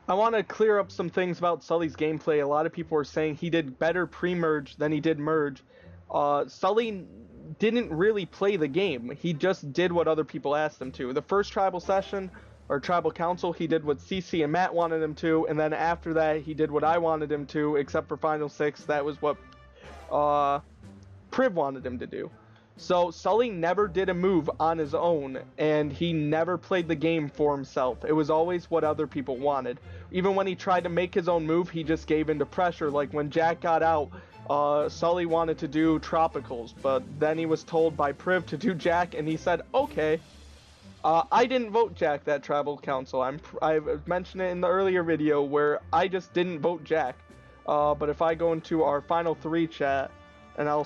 I want to clear up some things about Sully's gameplay. A lot of people are saying he did better pre-merge than he did merge. Sully didn't really play the game. He just did what other people asked him to. The first tribal session, or tribal council, he did what CC and Matt wanted him to, and then after that, he did what I wanted him to, except for Final Six. That was what uh, Priv wanted him to do. So Sully never did a move on his own, and he never played the game for himself. It was always what other people wanted. Even when he tried to make his own move, he just gave into pressure. Like when Jack got out, Sully wanted to do Tropicals, but then he was told by Priv to do Jack, and he said, okay. I didn't vote Jack that tribal council. I've mentioned it in the earlier video where I just didn't vote Jack. But if I go into our final three chat, and I'll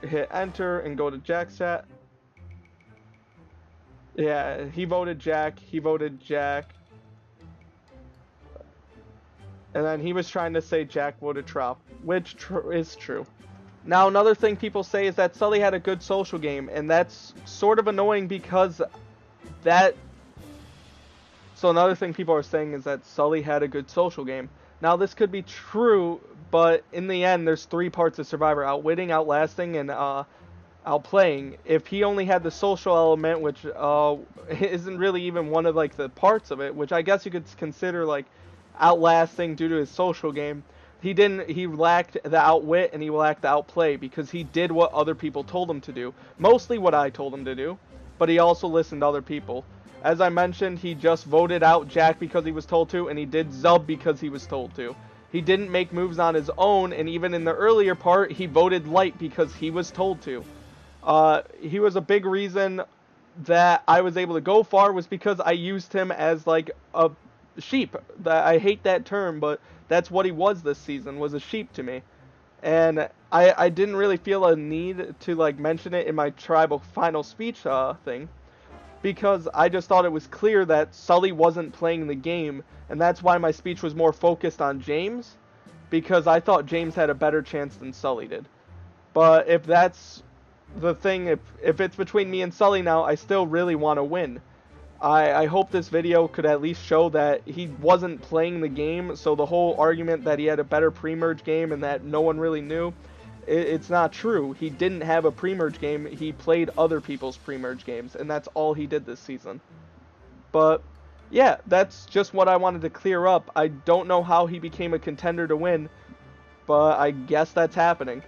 hit enter and go to Jack's chat. Yeah, he voted Jack. He voted Jack. And then he was trying to say Jack voted Trop, which is true. Now, another thing people say is that Sully had a good social game, and that's sort of annoying because that... So another thing people are saying is that Sully had a good social game. Now, this could be true, but in the end, there's three parts of Survivor: outwitting, outlasting, and outplaying. If he only had the social element, which isn't really even one of like the parts of it, which I guess you could consider like outlasting due to his social game, he didn't. He lacked the outwit and he lacked the outplay because he did what other people told him to do, mostly what I told him to do, but he also listened to other people. As I mentioned, he just voted out Jack because he was told to, and he did Zub because he was told to. He didn't make moves on his own, and even in the earlier part, he voted Light because he was told to. He was a big reason that I was able to go far was because I used him as like a sheep. I hate that term, but that's what he was this season, was a sheep to me. And I didn't really feel a need to like mention it in my tribal final speech thing, because I just thought it was clear that Sully wasn't playing the game, and that's why my speech was more focused on James, because I thought James had a better chance than Sully did. But if that's the thing, if it's between me and Sully now, I still really want to win. I hope this video could at least show that he wasn't playing the game, so the whole argument that he had a better pre-merge game and that no one really knew, it's not true. He didn't have a pre-merge game. He played other people's pre-merge games, and that's all he did this season. But yeah, that's just what I wanted to clear up. I don't know how he became a contender to win, but I guess that's happening.